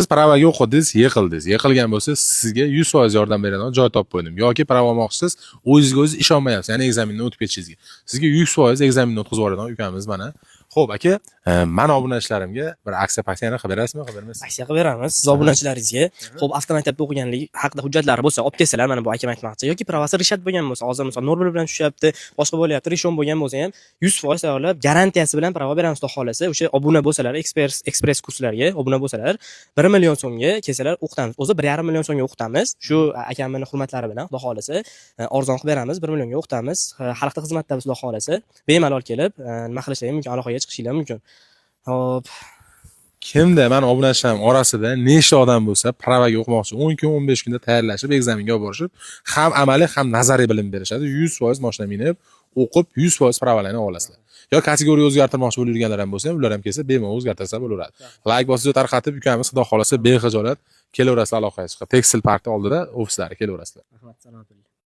Siz pravaga o'qidingiz, yiqildingiz. Yiqilgan bo'lsa, sizga 100% yordam beradigan joy topib qo'ydim. Yoki prava olmoqchisiz, o'zingizga o'zingiz ishonmayapsiz, ya'ni ekzamindan o'tib ketishingizga. Sizga 100% ekzaminni o'tkazib yuboradigan ukamiz mana. Xo'p, aka, men obunachilarimga bir aksiya qilib berasizmi, qilib bermaysizmi? Aksiya qilib beramiz siz obunachilaringizga. Xo'p, avtomaktabda o'qiganlik haqida hujjatlari bo'lsa, olib kelsalar, mana bu akam aytmoqchi. Yoki pravasi rishat bo'lgan bo'lsa, hozir misol Norbel bilan tushyapti, boshqa bo'lyapti, rishon bo'lgan bo'lsa ham 100% tayyorlab, garantiyasi bilan prava beramiz, xudo xolasa. O'sha obuna bo'lsalar, ekspress kurslarga obuna bo'lsalar, 1 million so'mga kelsalar o'qitamiz. O'zi 1,5 million so'mga o'qitamiz. Shu akamning hurmatlari bilan, xudo xolasa, arzon qilib beramiz, 1 millionga o'qitamiz. Xalqda xizmatdamiz, xudo xolasa. Bemalol kelib, nima qilishingiz mumkin, aloqaga chiqishingiz mumkin. Hop. Kimda men obunachilarim orasida nechta odam bo'lsa, pravaga o'qimoqchi, 10 kun, 15 kunda tayyorlashib, ekzaminga olib borishib, ham amaliy, ham nazariy bilim berishadi. 100% mashina minib, o'qib 100% pravalarni olasizlar. Yo kategoriya o'zgartirmoqchi bo'lib yurganlar ham bo'lsa, ular ham kelsa, bemalol o'zgartirsa bo'laveradi. Like bosib tarqatib, ukamiz xudo xolasa bexijolat kelaverasizlar aloqaga chiqib. Tekstil parkda oldida ofislari kelaverasizlar. Rahmat, sanoat.